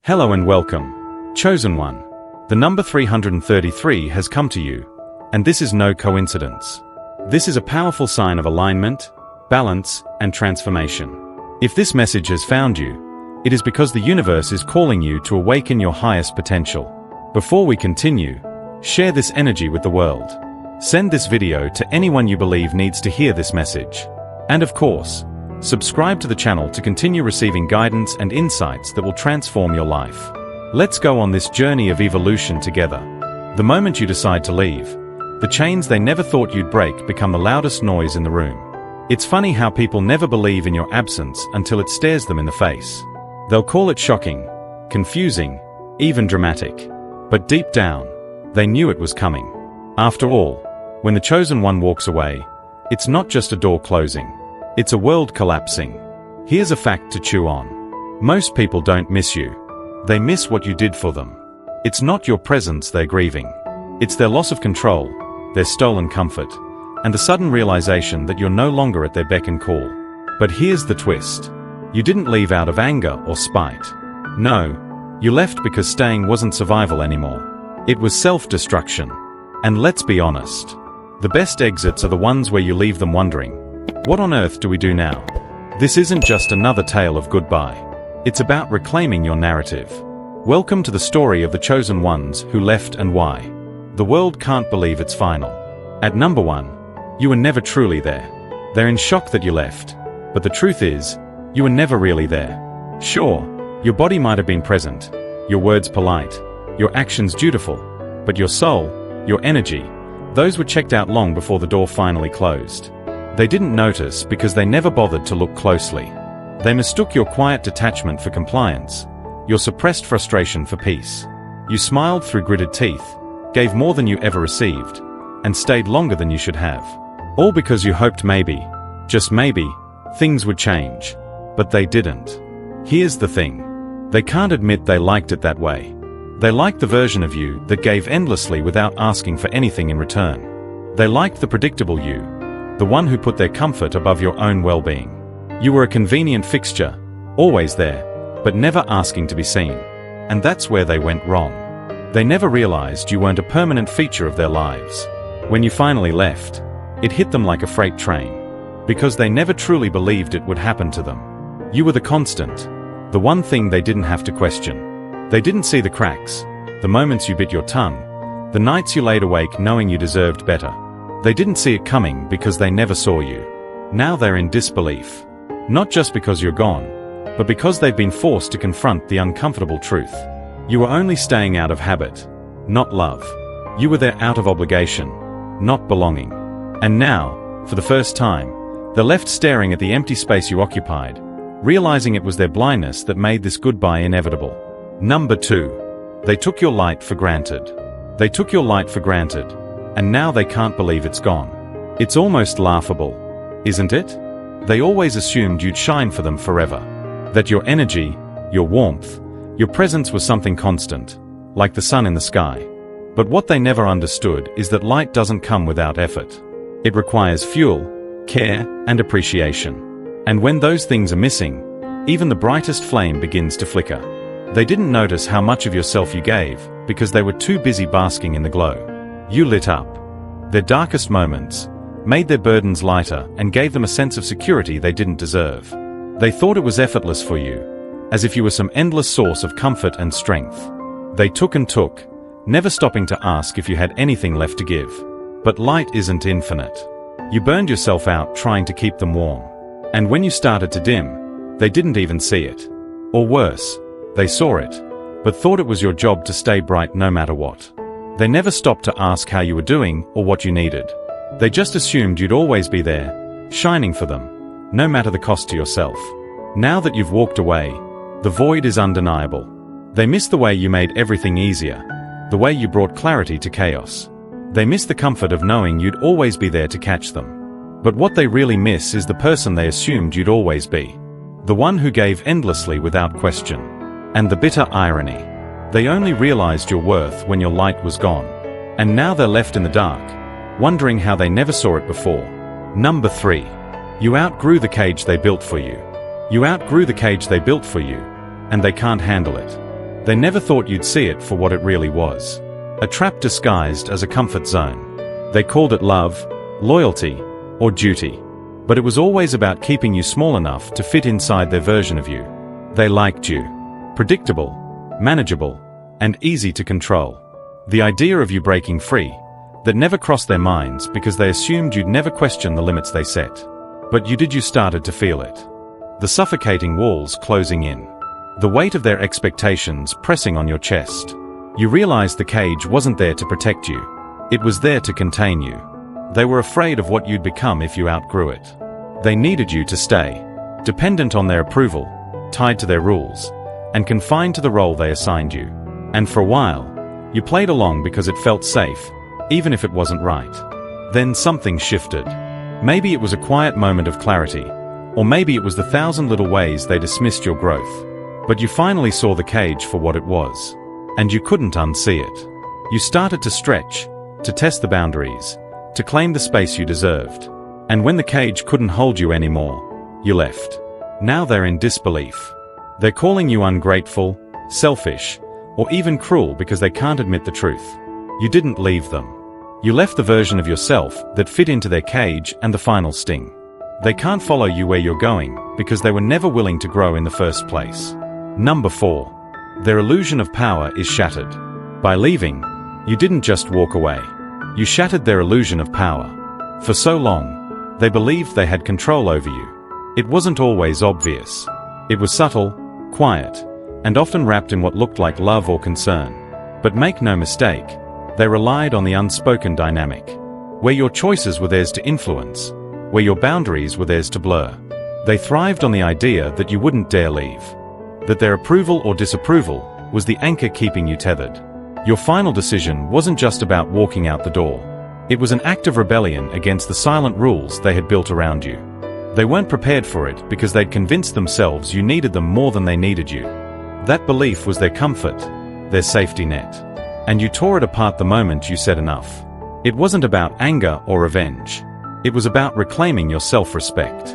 Hello and welcome, Chosen One. The number 333 has come to you, and this is no coincidence. This is a powerful sign of alignment, balance, and transformation. If this message has found you, it is because the universe is calling you to awaken your highest potential. Before we continue, share this energy with the world. Send this video to anyone you believe needs to hear this message. And of course, subscribe to the channel to continue receiving guidance and insights that will transform your life. Let's go on this journey of evolution together. The moment you decide to leave, the chains they never thought you'd break become the loudest noise in the room. It's funny how people never believe in your absence until it stares them in the face. They'll call it shocking, confusing, even dramatic. But deep down, they knew it was coming. After all, when the chosen one walks away, it's not just a door closing. It's a world collapsing. Here's a fact to chew on. Most people don't miss you. They miss what you did for them. It's not your presence they're grieving. It's their loss of control, their stolen comfort, and the sudden realization that you're no longer at their beck and call. But here's the twist. You didn't leave out of anger or spite. No, you left because staying wasn't survival anymore. It was self-destruction. And let's be honest. The best exits are the ones where you leave them wondering, what on earth do we do now? This isn't just another tale of goodbye. It's about reclaiming your narrative. Welcome to the story of the chosen ones who left and why. The world can't believe it's final. At number 1, you were never truly there. They're in shock that you left. But the truth is, you were never really there. Sure, your body might have been present, your words polite, your actions dutiful, but your soul, your energy, those were checked out long before the door finally closed. They didn't notice because they never bothered to look closely. They mistook your quiet detachment for compliance, your suppressed frustration for peace. You smiled through gritted teeth, gave more than you ever received, and stayed longer than you should have. All because you hoped maybe, just maybe, things would change. But they didn't. Here's the thing. They can't admit they liked it that way. They liked the version of you that gave endlessly without asking for anything in return. They liked the predictable you, the one who put their comfort above your own well-being. You were a convenient fixture, always there, but never asking to be seen. And that's where they went wrong. They never realized you weren't a permanent feature of their lives. When you finally left, it hit them like a freight train. Because they never truly believed it would happen to them. You were the constant, the one thing they didn't have to question. They didn't see the cracks, the moments you bit your tongue, the nights you laid awake knowing you deserved better. They didn't see it coming because they never saw you. Now they're in disbelief. Not just because you're gone, but because they've been forced to confront the uncomfortable truth. You were only staying out of habit, not love. You were there out of obligation, not belonging. And now, for the first time, they're left staring at the empty space you occupied, realizing it was their blindness that made this goodbye inevitable. Number 2. They took your light for granted. They took your light for granted, and now they can't believe it's gone. It's almost laughable, isn't it? They always assumed you'd shine for them forever. That your energy, your warmth, your presence was something constant, like the sun in the sky. But what they never understood is that light doesn't come without effort. It requires fuel, care, and appreciation. And when those things are missing, even the brightest flame begins to flicker. They didn't notice how much of yourself you gave, because they were too busy basking in the glow. You lit up their darkest moments, made their burdens lighter, and gave them a sense of security they didn't deserve. They thought it was effortless for you, as if you were some endless source of comfort and strength. They took and took, never stopping to ask if you had anything left to give. But light isn't infinite. You burned yourself out trying to keep them warm. And when you started to dim, they didn't even see it. Or worse, they saw it, but thought it was your job to stay bright no matter what. They never stopped to ask how you were doing or what you needed. They just assumed you'd always be there, shining for them, no matter the cost to yourself. Now that you've walked away, the void is undeniable. They miss the way you made everything easier, the way you brought clarity to chaos. They miss the comfort of knowing you'd always be there to catch them. But what they really miss is the person they assumed you'd always be. The one who gave endlessly without question. And the bitter irony. They only realized your worth when your light was gone. And now they're left in the dark, wondering how they never saw it before. Number 3. You outgrew the cage they built for you. You outgrew the cage they built for you, and they can't handle it. They never thought you'd see it for what it really was. A trap disguised as a comfort zone. They called it love, loyalty, or duty. But it was always about keeping you small enough to fit inside their version of you. They liked you. Predictable, manageable, and easy to control. The idea of you breaking free, that never crossed their minds because they assumed you'd never question the limits they set. But you started to feel it. The suffocating walls closing in. The weight of their expectations pressing on your chest. You realized the cage wasn't there to protect you. It was there to contain you. They were afraid of what you'd become if you outgrew it. They needed you to stay, dependent on their approval, tied to their rules, and confined to the role they assigned you. And for a while, you played along because it felt safe, even if it wasn't right. Then something shifted. Maybe it was a quiet moment of clarity, or maybe it was the 1,000 little ways they dismissed your growth. But you finally saw the cage for what it was. And you couldn't unsee it. You started to stretch, to test the boundaries, to claim the space you deserved. And when the cage couldn't hold you anymore, you left. Now they're in disbelief. They're calling you ungrateful, selfish, or even cruel because they can't admit the truth. You didn't leave them. You left the version of yourself that fit into their cage and the final sting. They can't follow you where you're going because they were never willing to grow in the first place. Number 4. Their illusion of power is shattered. By leaving, you didn't just walk away. You shattered their illusion of power. For so long, they believed they had control over you. It wasn't always obvious. It was subtle, quiet, and often wrapped in what looked like love or concern. But make no mistake, they relied on the unspoken dynamic. Where your choices were theirs to influence, where your boundaries were theirs to blur. They thrived on the idea that you wouldn't dare leave. That their approval or disapproval was the anchor keeping you tethered. Your final decision wasn't just about walking out the door. It was an act of rebellion against the silent rules they had built around you. They weren't prepared for it because they'd convinced themselves you needed them more than they needed you. That belief was their comfort, their safety net. And you tore it apart the moment you said enough. It wasn't about anger or revenge. It was about reclaiming your self-respect.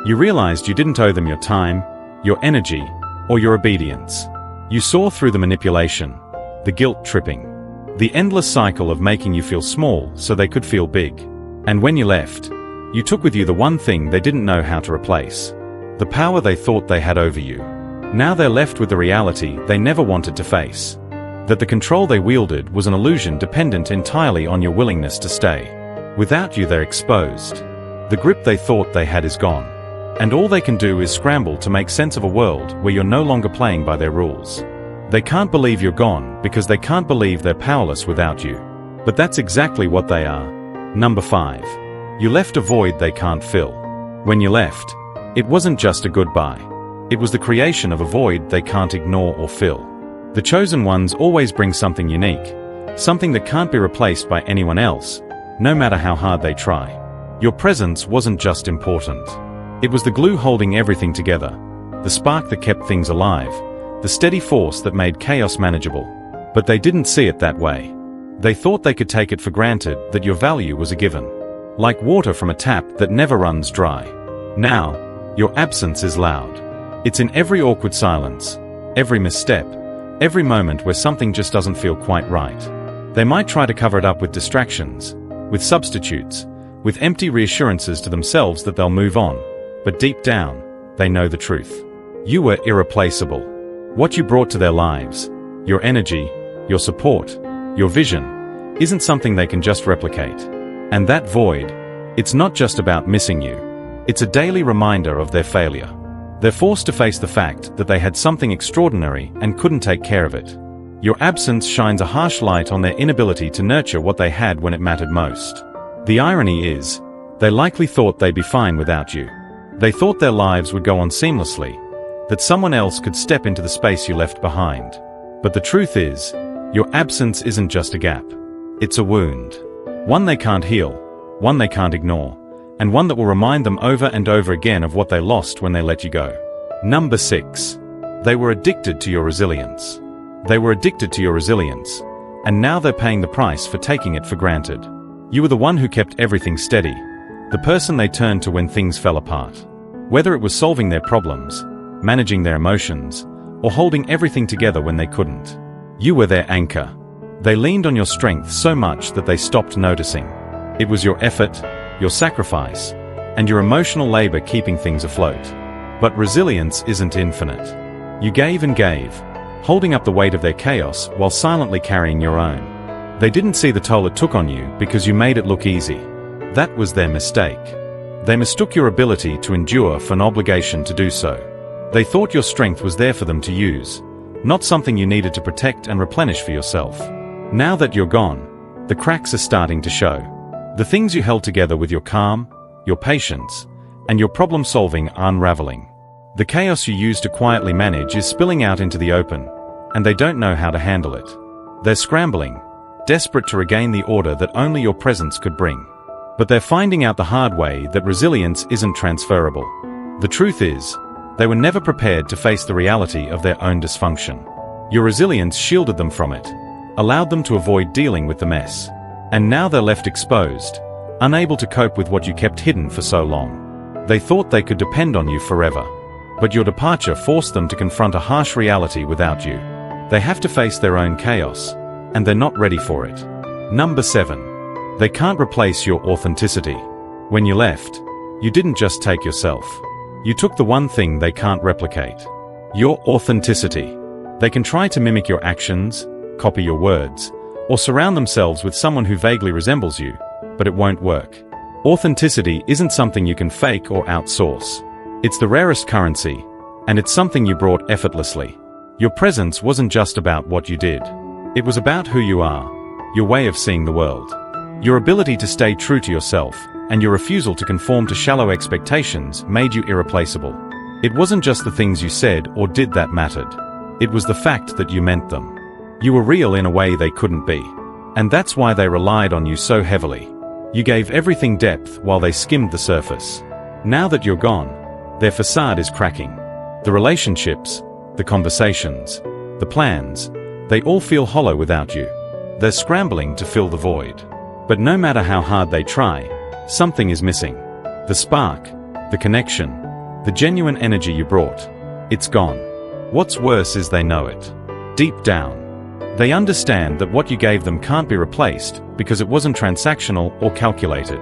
You realized you didn't owe them your time, your energy, or your obedience. You saw through the manipulation, the guilt-tripping, the endless cycle of making you feel small so they could feel big. And when you left, you took with you the one thing they didn't know how to replace. The power they thought they had over you. Now they're left with the reality they never wanted to face. That the control they wielded was an illusion dependent entirely on your willingness to stay. Without you they're exposed. The grip they thought they had is gone. And all they can do is scramble to make sense of a world where you're no longer playing by their rules. They can't believe you're gone because they can't believe they're powerless without you. But that's exactly what they are. Number 5. You left a void they can't fill. When you left, it wasn't just a goodbye. It was the creation of a void they can't ignore or fill. The chosen ones always bring something unique, something that can't be replaced by anyone else, no matter how hard they try. Your presence wasn't just important. It was the glue holding everything together, the spark that kept things alive, the steady force that made chaos manageable. But they didn't see it that way. They thought they could take it for granted that your value was a given. Like water from a tap that never runs dry. Now, your absence is loud. It's in every awkward silence, every misstep, every moment where something just doesn't feel quite right. They might try to cover it up with distractions, with substitutes, with empty reassurances to themselves that they'll move on. But deep down, they know the truth. You were irreplaceable. What you brought to their lives, your energy, your support, your vision, isn't something they can just replicate. And that void, it's not just about missing you. It's a daily reminder of their failure. They're forced to face the fact that they had something extraordinary and couldn't take care of it. Your absence shines a harsh light on their inability to nurture what they had when it mattered most. The irony is, they likely thought they'd be fine without you. They thought their lives would go on seamlessly, that someone else could step into the space you left behind. But the truth is, your absence isn't just a gap. It's a wound. One they can't heal, one they can't ignore, and one that will remind them over and over again of what they lost when they let you go. Number 6. They were addicted to your resilience. They were addicted to your resilience, and now they're paying the price for taking it for granted. You were the one who kept everything steady, the person they turned to when things fell apart. Whether it was solving their problems, managing their emotions, or holding everything together when they couldn't. You were their anchor. They leaned on your strength so much that they stopped noticing. It was your effort, your sacrifice, and your emotional labor keeping things afloat. But resilience isn't infinite. You gave and gave, holding up the weight of their chaos while silently carrying your own. They didn't see the toll it took on you because you made it look easy. That was their mistake. They mistook your ability to endure for an obligation to do so. They thought your strength was there for them to use, not something you needed to protect and replenish for yourself. Now that you're gone, the cracks are starting to show. The things you held together with your calm, your patience, and your problem-solving are unraveling. The chaos you used to quietly manage is spilling out into the open, and they don't know how to handle it. They're scrambling, desperate to regain the order that only your presence could bring. But they're finding out the hard way that resilience isn't transferable. The truth is, they were never prepared to face the reality of their own dysfunction. Your resilience shielded them from it, allowed them to avoid dealing with the mess. And now they're left exposed, unable to cope with what you kept hidden for so long. They thought they could depend on you forever. But your departure forced them to confront a harsh reality without you. They have to face their own chaos, and they're not ready for it. Number 7. They can't replace your authenticity. When you left, you didn't just take yourself. You took the one thing they can't replicate. Your authenticity. They can try to mimic your actions, copy your words, or surround themselves with someone who vaguely resembles you, but it won't work. Authenticity isn't something you can fake or outsource. It's the rarest currency, and it's something you brought effortlessly. Your presence wasn't just about what you did. It was about who you are, your way of seeing the world. Your ability to stay true to yourself, and your refusal to conform to shallow expectations made you irreplaceable. It wasn't just the things you said or did that mattered. It was the fact that you meant them. You were real in a way they couldn't be. And that's why they relied on you so heavily. You gave everything depth while they skimmed the surface. Now that you're gone, their facade is cracking. The relationships, the conversations, the plans, they all feel hollow without you. They're scrambling to fill the void. But no matter how hard they try, something is missing. The spark, the connection, the genuine energy you brought, it's gone. What's worse is they know it. Deep down, they understand that what you gave them can't be replaced because it wasn't transactional or calculated.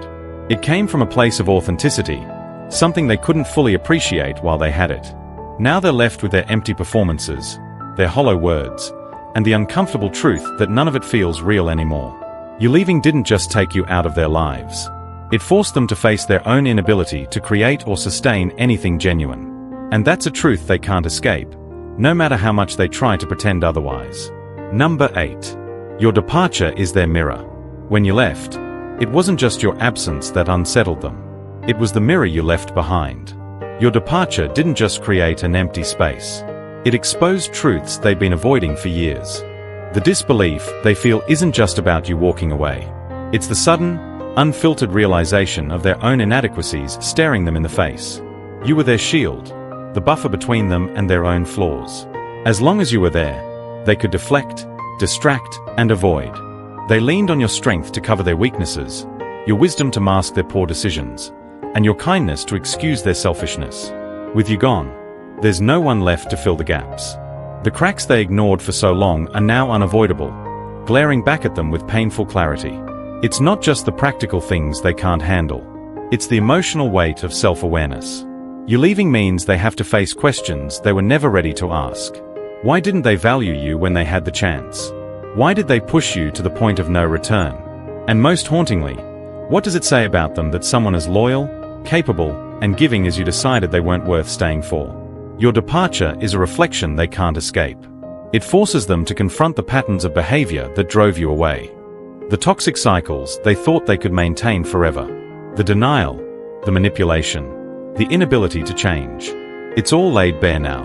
It came from a place of authenticity, something they couldn't fully appreciate while they had it. Now they're left with their empty performances, their hollow words, and the uncomfortable truth that none of it feels real anymore. Your leaving didn't just take you out of their lives. It forced them to face their own inability to create or sustain anything genuine. And that's a truth they can't escape, no matter how much they try to pretend otherwise. Number 8. Your departure is their mirror. When you left, it wasn't just your absence that unsettled them. It was the mirror you left behind. Your departure didn't just create an empty space. It exposed truths they'd been avoiding for years. The disbelief they feel isn't just about you walking away. It's the sudden, unfiltered realization of their own inadequacies staring them in the face. You were their shield, the buffer between them and their own flaws. As long as you were there, they could deflect, distract, and avoid. They leaned on your strength to cover their weaknesses, your wisdom to mask their poor decisions, and your kindness to excuse their selfishness. With you gone, there's no one left to fill the gaps. The cracks they ignored for so long are now unavoidable, glaring back at them with painful clarity. It's not just the practical things they can't handle. It's the emotional weight of self-awareness. You leaving means they have to face questions they were never ready to ask. Why didn't they value you when they had the chance? Why did they push you to the point of no return? And most hauntingly, what does it say about them that someone as loyal, capable, and giving as you decided they weren't worth staying for? Your departure is a reflection they can't escape. It forces them to confront the patterns of behavior that drove you away. The toxic cycles they thought they could maintain forever. The denial, the manipulation, the inability to change. It's all laid bare now.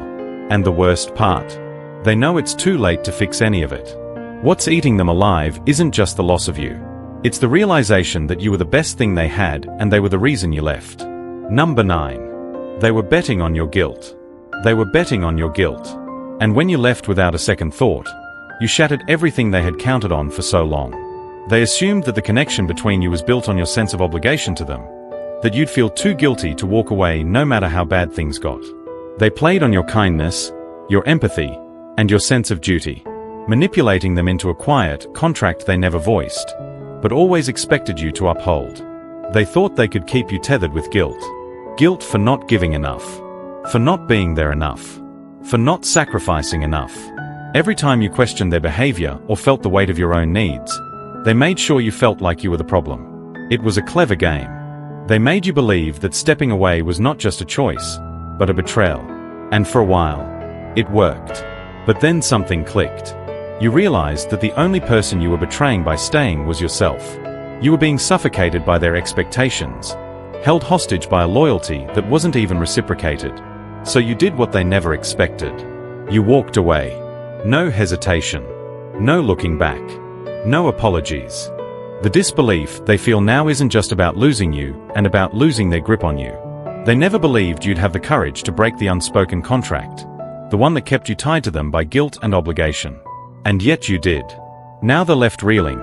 And the worst part, they know it's too late to fix any of it. What's eating them alive isn't just the loss of you. It's the realization that you were the best thing they had and they were the reason you left. Number 9. They were betting on your guilt. They were betting on your guilt. And when you left without a second thought, you shattered everything they had counted on for so long. They assumed that the connection between you was built on your sense of obligation to them, that you'd feel too guilty to walk away no matter how bad things got. They played on your kindness, your empathy, and your sense of duty, manipulating them into a quiet contract they never voiced, but always expected you to uphold. They thought they could keep you tethered with guilt. Guilt for not giving enough, for not being there enough, for not sacrificing enough. Every time you questioned their behavior or felt the weight of your own needs, they made sure you felt like you were the problem. It was a clever game. They made you believe that stepping away was not just a choice, but a betrayal. And for a while, it worked. But then something clicked. You realized that the only person you were betraying by staying was yourself. You were being suffocated by their expectations, held hostage by a loyalty that wasn't even reciprocated. So you did what they never expected. You walked away. No hesitation. No looking back. No apologies. The disbelief they feel now isn't just about losing you and about losing their grip on you. They never believed you'd have the courage to break the unspoken contract, the one that kept you tied to them by guilt and obligation. And yet you did. Now they're left reeling,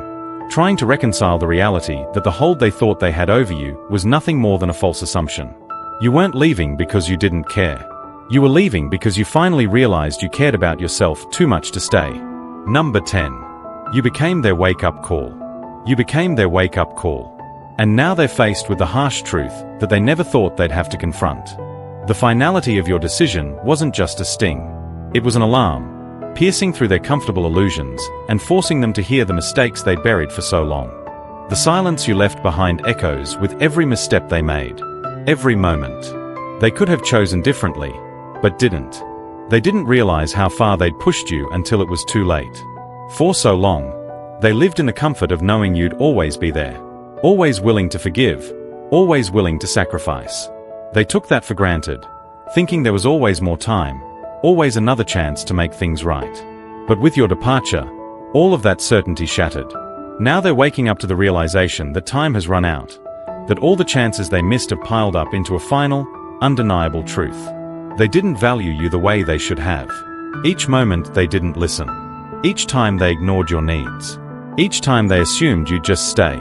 trying to reconcile the reality that the hold they thought they had over you was nothing more than a false assumption. You weren't leaving because you didn't care. You were leaving because you finally realized you cared about yourself too much to stay. Number 10. You became their wake-up call. You became their wake-up call. And now they're faced with the harsh truth that they never thought they'd have to confront. The finality of your decision wasn't just a sting. It was an alarm, piercing through their comfortable illusions and forcing them to hear the mistakes they'd buried for so long. The silence you left behind echoes with every misstep they made, every moment. They could have chosen differently, but didn't. They didn't realize how far they'd pushed you until it was too late. For so long, they lived in the comfort of knowing you'd always be there. Always willing to forgive, always willing to sacrifice. They took that for granted, thinking there was always more time, always another chance to make things right. But with your departure, all of that certainty shattered. Now they're waking up to the realization that time has run out, that all the chances they missed have piled up into a final, undeniable truth. They didn't value you the way they should have. Each moment they didn't listen. Each time they ignored your needs. Each time they assumed you'd just stay.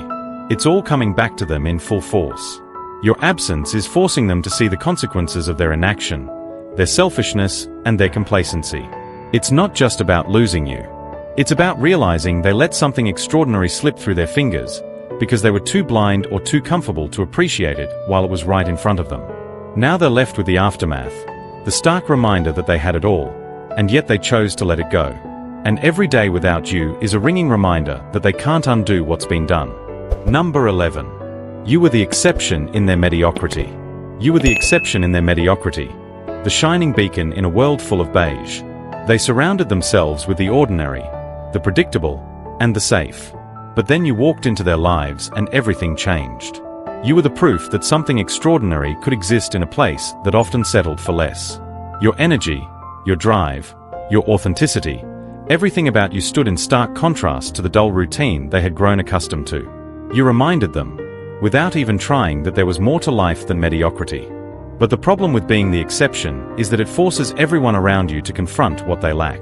It's all coming back to them in full force. Your absence is forcing them to see the consequences of their inaction, their selfishness, and their complacency. It's not just about losing you. It's about realizing they let something extraordinary slip through their fingers because they were too blind or too comfortable to appreciate it while it was right in front of them. Now they're left with the aftermath, the stark reminder that they had it all, and yet they chose to let it go. And every day without you is a ringing reminder that they can't undo what's been done. Number 11. You were the exception in their mediocrity. You were the exception in their mediocrity, the shining beacon in a world full of beige. They surrounded themselves with the ordinary, the predictable, and the safe. But then you walked into their lives and everything changed. You were the proof that something extraordinary could exist in a place that often settled for less. Your energy, your drive, your authenticity, everything about you stood in stark contrast to the dull routine they had grown accustomed to. You reminded them, without even trying, that there was more to life than mediocrity. But the problem with being the exception is that it forces everyone around you to confront what they lack.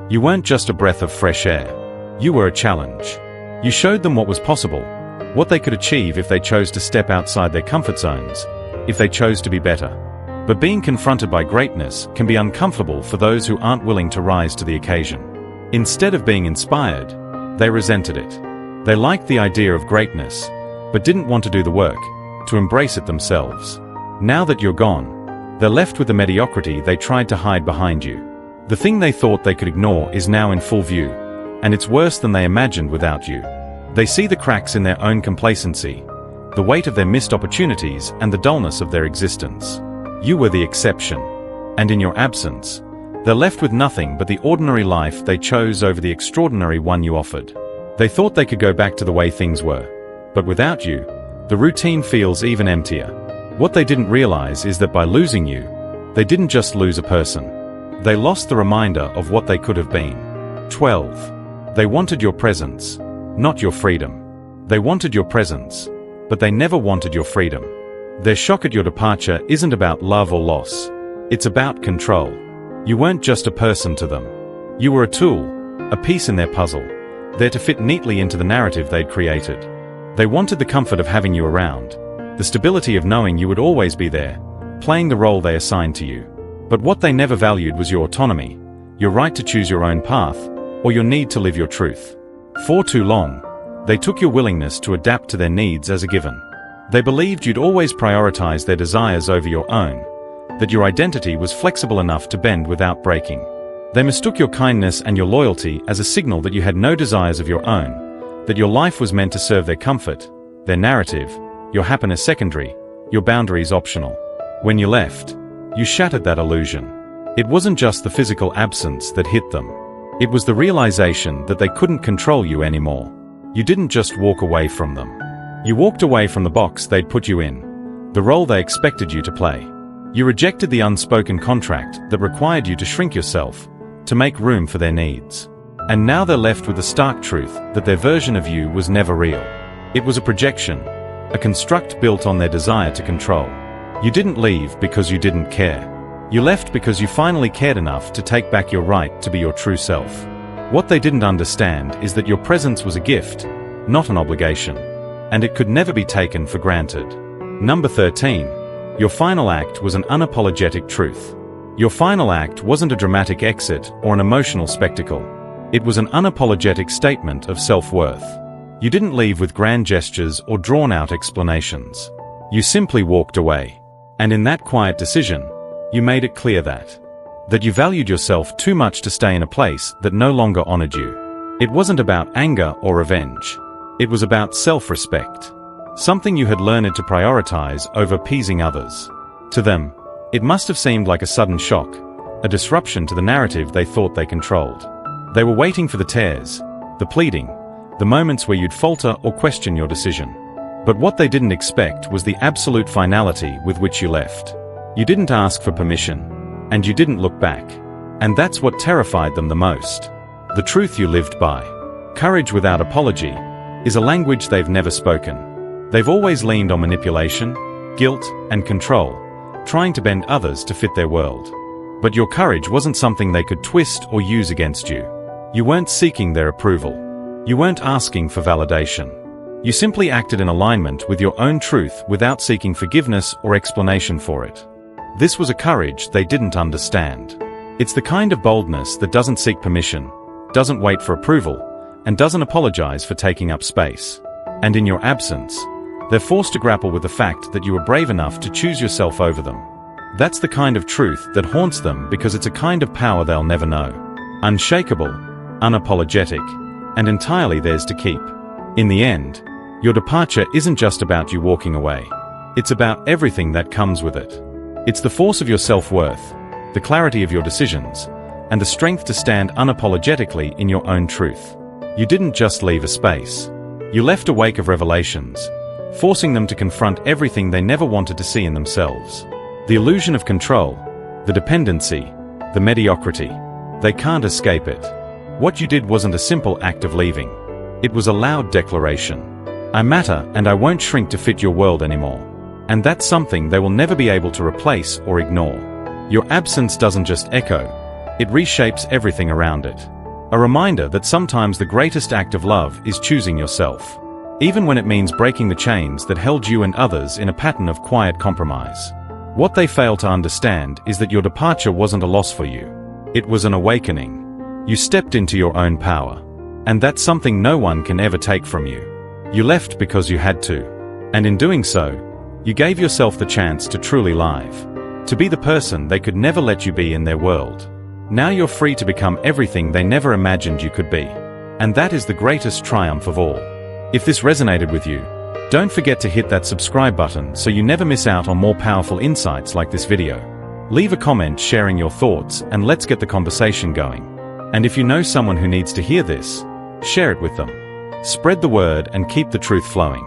You weren't just a breath of fresh air. You were a challenge. You showed them what was possible, what they could achieve if they chose to step outside their comfort zones, if they chose to be better. But being confronted by greatness can be uncomfortable for those who aren't willing to rise to the occasion. Instead of being inspired, they resented it. They liked the idea of greatness, but didn't want to do the work, to embrace it themselves. Now that you're gone, they're left with the mediocrity they tried to hide behind you. The thing they thought they could ignore is now in full view, and it's worse than they imagined without you. They see the cracks in their own complacency, the weight of their missed opportunities, and the dullness of their existence. You were the exception, and in your absence, they're left with nothing but the ordinary life they chose over the extraordinary one you offered. They thought they could go back to the way things were, but without you, the routine feels even emptier. What they didn't realize is that by losing you, they didn't just lose a person. They lost the reminder of what they could have been. 12. They wanted your presence, not your freedom. They wanted your presence, but they never wanted your freedom. Their shock at your departure isn't about love or loss. It's about control. You weren't just a person to them. You were a tool, a piece in their puzzle, there to fit neatly into the narrative they'd created. They wanted the comfort of having you around, the stability of knowing you would always be there, playing the role they assigned to you. But what they never valued was your autonomy, your right to choose your own path, or your need to live your truth. For too long, they took your willingness to adapt to their needs as a given. They believed you'd always prioritize their desires over your own, that your identity was flexible enough to bend without breaking. They mistook your kindness and your loyalty as a signal that you had no desires of your own, that your life was meant to serve their comfort, their narrative, your happiness secondary, your boundaries optional. When you left, you shattered that illusion. It wasn't just the physical absence that hit them. It was the realization that they couldn't control you anymore. You didn't just walk away from them. You walked away from the box they'd put you in, the role they expected you to play. You rejected the unspoken contract that required you to shrink yourself, to make room for their needs. And now they're left with the stark truth that their version of you was never real. It was a projection, a construct built on their desire to control. You didn't leave because you didn't care. You left because you finally cared enough to take back your right to be your true self. What they didn't understand is that your presence was a gift, not an obligation. And it could never be taken for granted. Number 13. Your final act was an unapologetic truth. Your final act wasn't a dramatic exit or an emotional spectacle. It was an unapologetic statement of self-worth. You didn't leave with grand gestures or drawn-out explanations. You simply walked away. And in that quiet decision, you made it clear that you valued yourself too much to stay in a place that no longer honored you. It wasn't about anger or revenge. It was about self-respect. Something you had learned to prioritize over appeasing others. To them, it must have seemed like a sudden shock, a disruption to the narrative they thought they controlled. They were waiting for the tears, the pleading, the moments where you'd falter or question your decision. But what they didn't expect was the absolute finality with which you left. You didn't ask for permission, and you didn't look back. And that's what terrified them the most. The truth you lived by. Courage without apology is a language they've never spoken. They've always leaned on manipulation, guilt, and control, trying to bend others to fit their world. But your courage wasn't something they could twist or use against you. You weren't seeking their approval. You weren't asking for validation. You simply acted in alignment with your own truth without seeking forgiveness or explanation for it. This was a courage they didn't understand. It's the kind of boldness that doesn't seek permission, doesn't wait for approval, and doesn't apologize for taking up space. And in your absence, they're forced to grapple with the fact that you were brave enough to choose yourself over them. That's the kind of truth that haunts them because it's a kind of power they'll never know. Unshakable, unapologetic, and entirely theirs to keep. In the end, your departure isn't just about you walking away. It's about everything that comes with it. It's the force of your self-worth, the clarity of your decisions, and the strength to stand unapologetically in your own truth. You didn't just leave a space. You left a wake of revelations, forcing them to confront everything they never wanted to see in themselves. The illusion of control, the dependency, the mediocrity. They can't escape it. What you did wasn't a simple act of leaving. It was a loud declaration. I matter and I won't shrink to fit your world anymore. And that's something they will never be able to replace or ignore. Your absence doesn't just echo, it reshapes everything around it. A reminder that sometimes the greatest act of love is choosing yourself. Even when it means breaking the chains that held you and others in a pattern of quiet compromise. What they fail to understand is that your departure wasn't a loss for you. It was an awakening. You stepped into your own power. And that's something no one can ever take from you. You left because you had to. And in doing so, you gave yourself the chance to truly live. To be the person they could never let you be in their world. Now you're free to become everything they never imagined you could be. And that is the greatest triumph of all. If this resonated with you, don't forget to hit that subscribe button so you never miss out on more powerful insights like this video. Leave a comment sharing your thoughts and let's get the conversation going. And if you know someone who needs to hear this, share it with them. Spread the word and keep the truth flowing.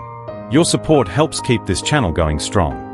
Your support helps keep this channel going strong.